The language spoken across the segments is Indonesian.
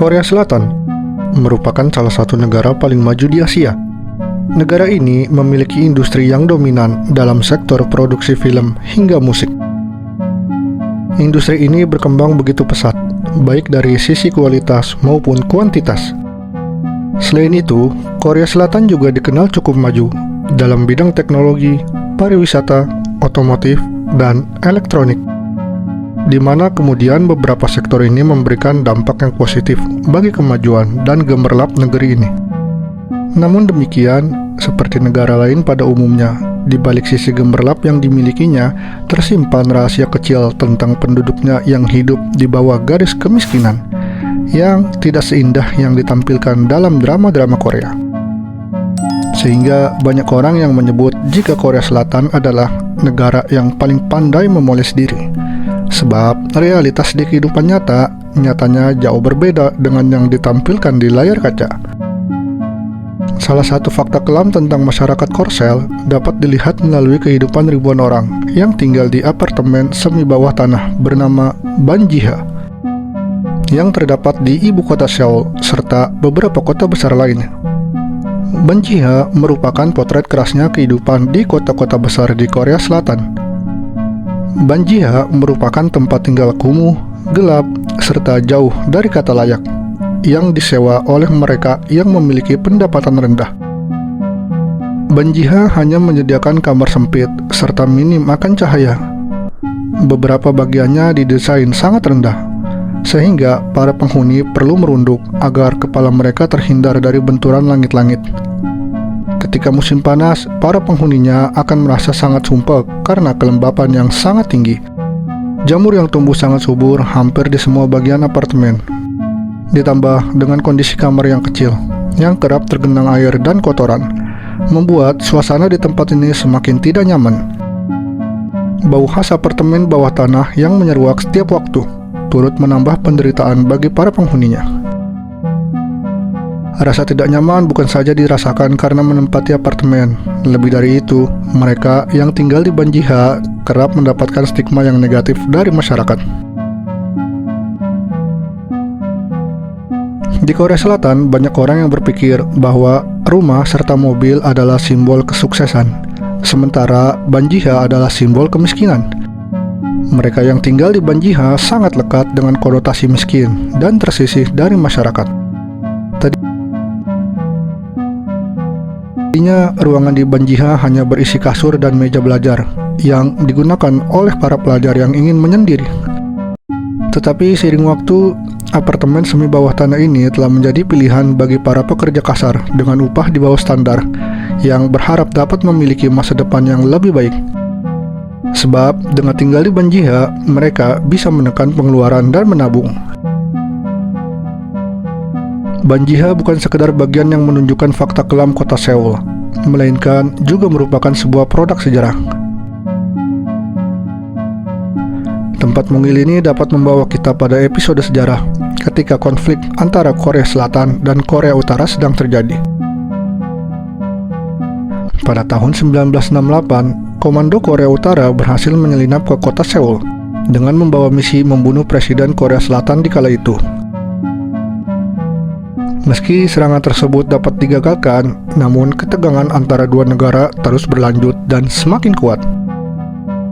Korea Selatan merupakan salah satu negara paling maju di Asia. Negara ini memiliki industri yang dominan dalam sektor produksi film hingga musik. Industri ini berkembang begitu pesat, baik dari sisi kualitas maupun kuantitas. Selain itu, Korea Selatan juga dikenal cukup maju dalam bidang teknologi, pariwisata, otomotif, dan elektronik, di mana kemudian beberapa sektor ini memberikan dampak yang positif bagi kemajuan dan gemerlap negeri ini. Namun demikian, seperti negara lain pada umumnya, di balik sisi gemerlap yang dimilikinya, tersimpan rahasia kecil tentang penduduknya yang hidup di bawah garis kemiskinan, yang tidak seindah yang ditampilkan dalam drama-drama Korea. Sehingga banyak orang yang menyebut jika Korea Selatan adalah negara yang paling pandai memoles diri. Sebab realitas di kehidupan nyatanya jauh berbeda dengan yang ditampilkan di layar kaca. Salah satu fakta kelam tentang masyarakat Korsel dapat dilihat melalui kehidupan ribuan orang yang tinggal di apartemen semi bawah tanah bernama Banjiha, yang terdapat di ibu kota Seoul serta beberapa kota besar lainnya. Banjiha merupakan potret kerasnya kehidupan di kota-kota besar di Korea Selatan. Banjiha merupakan tempat tinggal kumuh, gelap, serta jauh dari kata layak, yang disewa oleh mereka yang memiliki pendapatan rendah. Banjiha hanya menyediakan kamar sempit serta minim akan cahaya. Beberapa bagiannya didesain sangat rendah, sehingga para penghuni perlu merunduk agar kepala mereka terhindar dari benturan langit-langit. Ketika musim panas, para penghuninya akan merasa sangat sumpek karena kelembapan yang sangat tinggi. Jamur yang tumbuh sangat subur hampir di semua bagian apartemen. Ditambah dengan kondisi kamar yang kecil, yang kerap tergenang air dan kotoran, membuat suasana di tempat ini semakin tidak nyaman. Bau khas apartemen bawah tanah yang menyeruak setiap waktu turut menambah penderitaan bagi para penghuninya. Rasa tidak nyaman bukan saja dirasakan karena menempati apartemen. Lebih dari itu, mereka yang tinggal di Banjiha kerap mendapatkan stigma yang negatif dari masyarakat. Di Korea Selatan, banyak orang yang berpikir bahwa rumah serta mobil adalah simbol kesuksesan, sementara Banjiha adalah simbol kemiskinan. Mereka yang tinggal di Banjiha sangat lekat dengan konotasi miskin dan tersisih dari masyarakat. Tadinya ruangan di Banjiha hanya berisi kasur dan meja belajar yang digunakan oleh para pelajar yang ingin menyendiri. Tetapi seiring waktu, apartemen semi bawah tanah ini telah menjadi pilihan bagi para pekerja kasar dengan upah di bawah standar yang berharap dapat memiliki masa depan yang lebih baik. Sebab dengan tinggal di Banjiha, mereka bisa menekan pengeluaran dan menabung. Banjiha bukan sekedar bagian yang menunjukkan fakta kelam kota Seoul, melainkan juga merupakan sebuah produk sejarah. Tempat mungil ini dapat membawa kita pada episode sejarah ketika konflik antara Korea Selatan dan Korea Utara sedang terjadi. Pada tahun 1968, Komando Korea Utara berhasil menyelinap ke kota Seoul dengan membawa misi membunuh Presiden Korea Selatan di kala itu. Meski serangan tersebut dapat digagalkan, namun ketegangan antara dua negara terus berlanjut dan semakin kuat.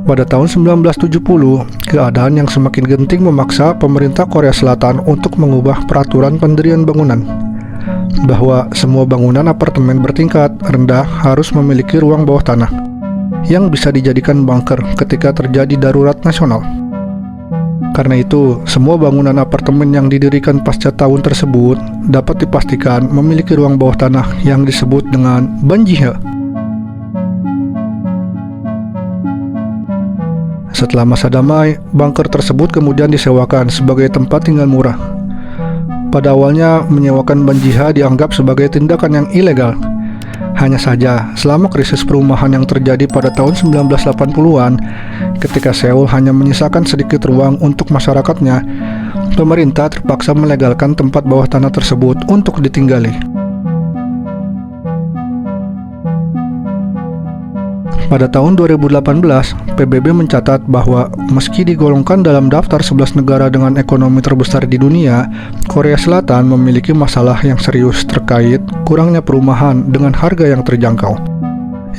Pada tahun 1970, keadaan yang semakin genting memaksa pemerintah Korea Selatan untuk mengubah peraturan pendirian bangunan, bahwa semua bangunan apartemen bertingkat rendah harus memiliki ruang bawah tanah, yang bisa dijadikan bunker ketika terjadi darurat nasional. Karena itu, semua bangunan apartemen yang didirikan pasca tahun tersebut dapat dipastikan memiliki ruang bawah tanah yang disebut dengan Banjiha. Setelah masa damai, bunker tersebut kemudian disewakan sebagai tempat tinggal murah. Pada awalnya, menyewakan Banjiha dianggap sebagai tindakan yang ilegal. Hanya saja, selama krisis perumahan yang terjadi pada tahun 1980-an, ketika Seoul hanya menyisakan sedikit ruang untuk masyarakatnya, pemerintah terpaksa melegalkan tempat bawah tanah tersebut untuk ditinggali. Pada tahun 2018, PBB mencatat bahwa meski digolongkan dalam daftar 11 negara dengan ekonomi terbesar di dunia, Korea Selatan memiliki masalah yang serius terkait kurangnya perumahan dengan harga yang terjangkau,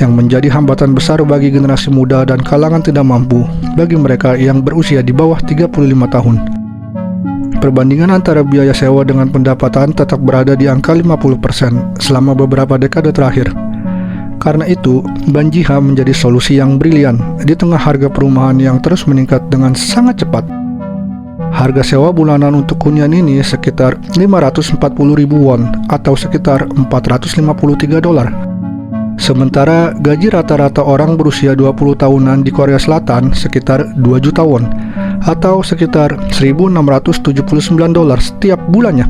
yang menjadi hambatan besar bagi generasi muda dan kalangan tidak mampu bagi mereka yang berusia di bawah 35 tahun. Perbandingan antara biaya sewa dengan pendapatan tetap berada di angka 50% selama beberapa dekade terakhir. Karena itu, Banjiha menjadi solusi yang brilian di tengah harga perumahan yang terus meningkat dengan sangat cepat. Harga sewa bulanan untuk hunian ini sekitar 540.000 won atau sekitar 453 dolar. Sementara gaji rata-rata orang berusia 20 tahunan di Korea Selatan sekitar 2 juta won atau sekitar 1.679 dolar setiap bulannya.